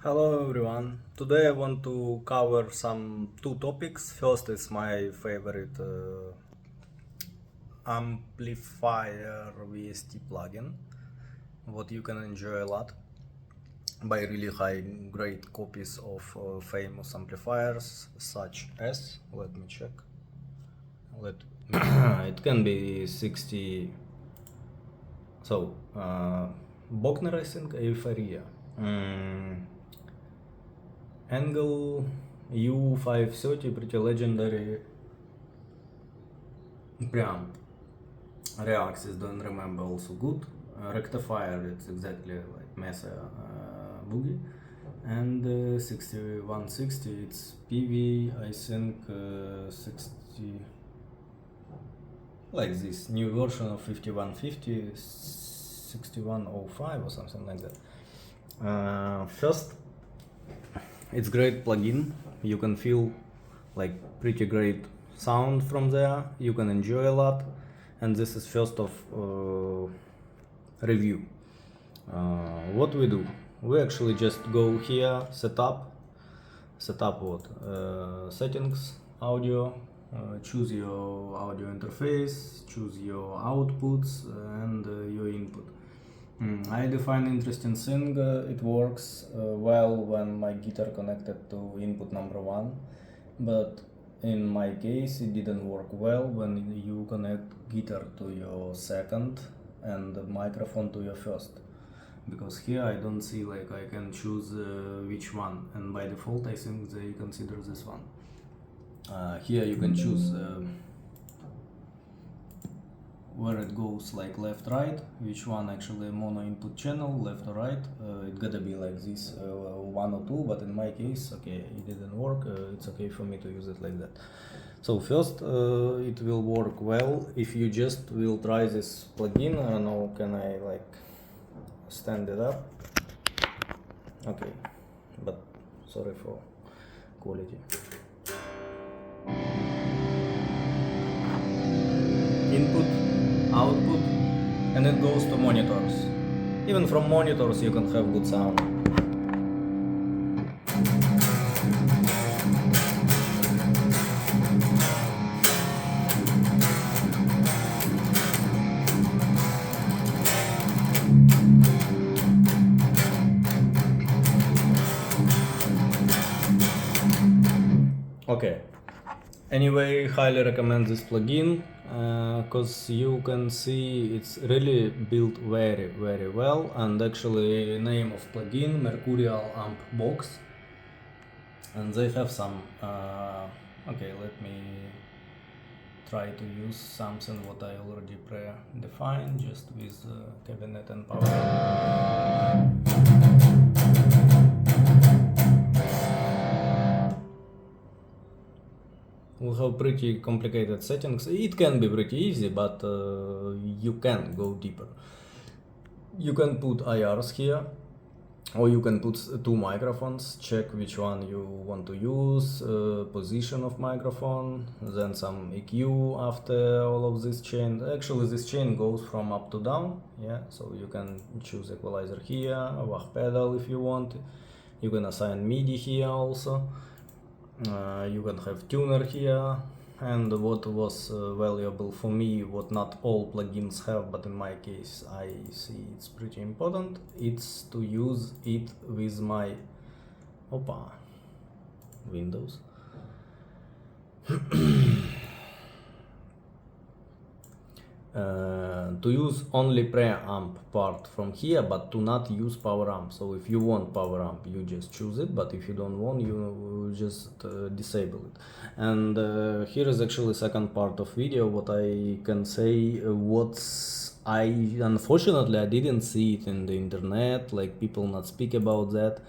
Hello everyone. Today I want to cover two topics. First is my favorite amplifier VST plugin, what you can enjoy a lot by really high grade copies of famous amplifiers such as, let me check, it can be 60, so Bogner, I think, Euphoria. Angle U530, pretty legendary preamp. Reaxis, don't remember, also good. Rectifier, it's exactly like Mesa Boogie. And 6160, it's PV, I think 60, like this new version of 5150, 6105 or something like that. First, it's great plugin. You can feel like pretty great sound from there. You can enjoy a lot, and this is first of review. What we do? We actually just go here, set up what? Settings, audio. Choose your audio interface, choose your outputs and your input. I define interesting thing. It works well when my guitar connected to input number 1, but in my case it didn't work well when you connect guitar to your second and the microphone to your first, because here I don't see like I can choose which one, and by default I think they consider this one. Here you can choose where it goes like left right, which one actually mono input channel, left or right. It gotta be like this, 1 or 2, but in my case, okay, it didn't work. It's okay for me to use it like that. So first, it will work well if you just will try this plugin. I don't know, can I like stand it up? Okay, but sorry for quality. Input, output, and it goes to monitors. Even from monitors you can have good sound. Okay, anyway, highly recommend this plugin because you can see it's really built very well. And actually name of plugin Mercuriall AmpBox, and they have some okay, let me try to use something what I already predefined just with cabinet and power. We have pretty complicated settings. It can be pretty easy, but you can go deeper. You can put IRs here, or you can put 2 microphones, check which one you want to use, position of microphone, then some EQ after all of this chain. Actually this chain goes from up to down, yeah, so you can choose equalizer here, wah pedal if you want. You can assign MIDI here also. You can have tuner here, and what was valuable for me, what not all plugins have, but in my case I see it's pretty important, it's to use it with my Windows. To use only preamp part from here, but to not use power amp. So if you want power amp, you just choose it, but if you don't want, you just disable it. And here is actually second part of video, what I can say, unfortunately I didn't see it in the internet, like people not speak about that.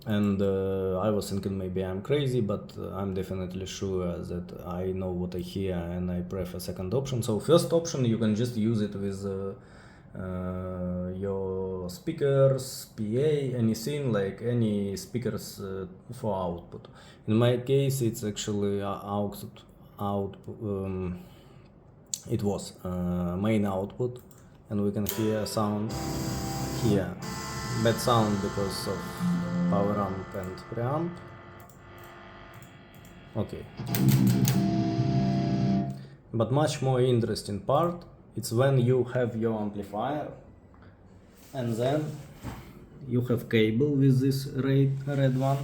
And I was thinking maybe I'm crazy, but I'm definitely sure that I know what I hear and I prefer second option. So first option, you can just use it with your speakers, PA, anything, like any speakers for output. In my case, it's actually it was main output, and we can hear sound here. Bad sound because of power amp and preamp. Okay. But much more interesting part, it's when you have your amplifier and then you have cable with this red one.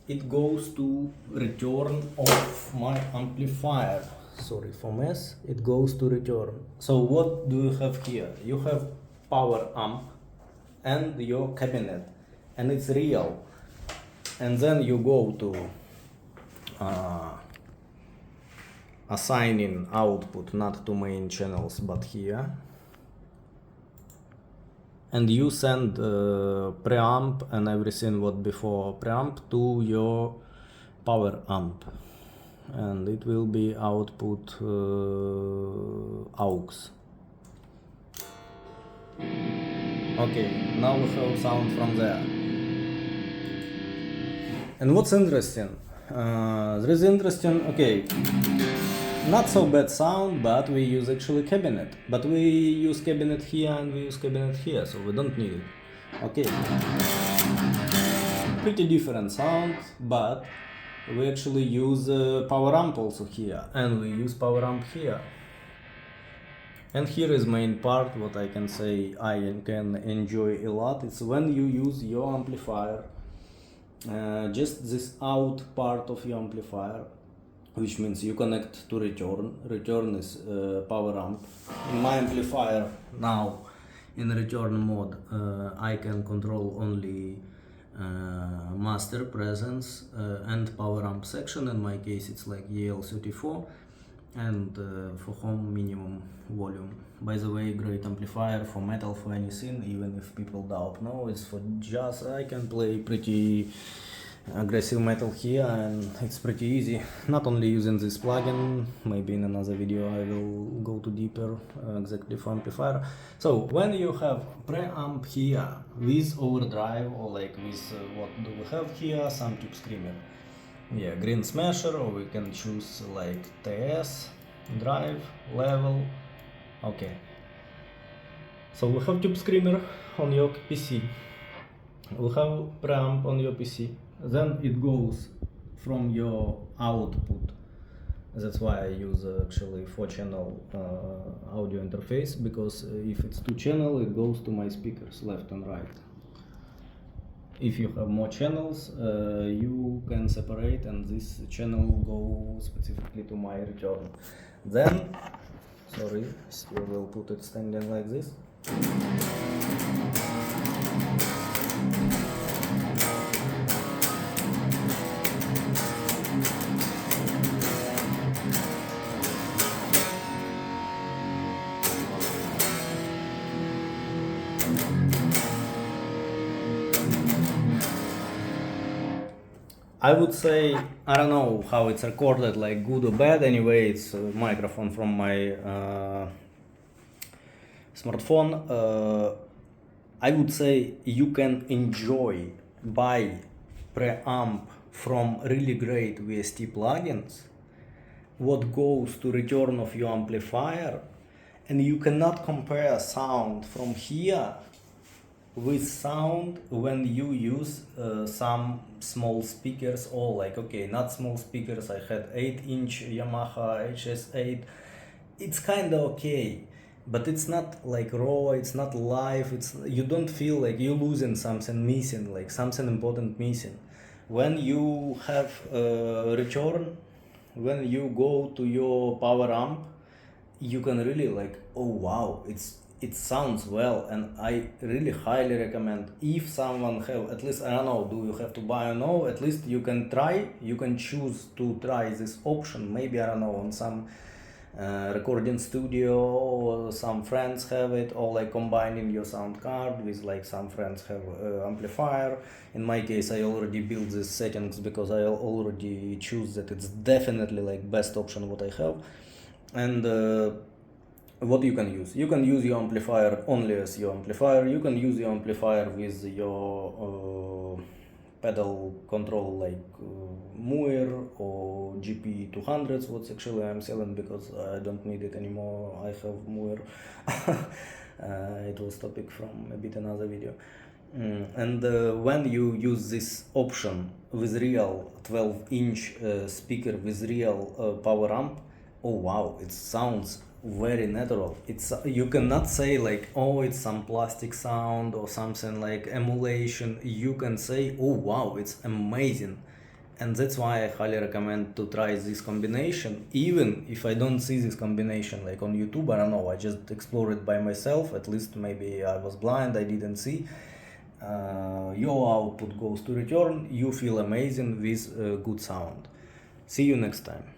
It goes to return of my amplifier. Sorry for mess. It goes to return. So what do you have here? You have power amp and your cabinet, and it's real. And then you go to assigning output not to main channels but here, and you send preamp and everything what before preamp to your power amp, and it will be output aux. Okay, now we have sound from there. And what's interesting? There is interesting, okay, not so bad sound, but we use actually cabinet. But we use cabinet here and we use cabinet here, so we don't need it. Okay. Pretty different sound, but we actually use power amp also here, and we use power amp here. And here is main part, what I can say I can enjoy a lot. It's when you use your amplifier, just this out part of your amplifier, which means you connect to return. Return is power amp. In my amplifier now, in return mode, I can control only master presence and power amp section. In my case, it's like EL34, and for home minimum volume. By the way, great amplifier for metal, for anything, even if people don't know, it's for jazz. I can play pretty aggressive metal here, and it's pretty easy. Not only using this plugin, maybe in another video I will go to deeper exactly for amplifier. So when you have preamp here with overdrive, or like with what do we have here, some tube screamer, yeah, green smasher, or we can choose like TS, drive, level. Okay, so we have tube screamer on your PC, we have preamp on your PC, then it goes from your output. That's why I use actually 4-channel audio interface, because if it's 2-channel, it goes to my speakers left and right. If you have more channels, you can separate, and this channel will go specifically to my return. Then, sorry, we will put it standing like this. I would say, I don't know how it's recorded, like good or bad. Anyway, it's a microphone from my smartphone. I would say you can enjoy buy preamp from really great VST plugins, what goes to return of your amplifier, and you cannot compare sound from here with sound when you use some small speakers, or like, okay, not small speakers, I had 8-inch Yamaha HS8, it's kinda okay, but it's not like raw, it's not live, you don't feel like you're losing something, missing, like something important missing. When you have return, when you go to your power amp, you can really like, oh wow, it sounds well, and I really highly recommend. If someone have, at least, I don't know, do you have to buy or no, at least you can try, you can choose to try this option, maybe, I don't know, on some recording studio, or some friends have it, or like combining your sound card with, like, some friends have amplifier. In my case, I already built these settings because I already choose that it's definitely like best option what I have. And what you can use your amplifier only as your amplifier. You can use your amplifier with your pedal control, like Muir or GP200s, what's actually I'm selling because I don't need it anymore. I have Muir. It was topic from a bit another video. And when you use this option with real 12-inch speaker with real power amp, oh wow, it sounds very natural. It's you cannot say like, oh, it's some plastic sound or something like emulation. You can say, oh wow, it's amazing. And that's why I highly recommend to try this combination, even if I don't see this combination like on YouTube. I don't know, I just explore it by myself. At least maybe I was blind, I didn't see. Your output goes to return, you feel amazing with good sound. See you next time.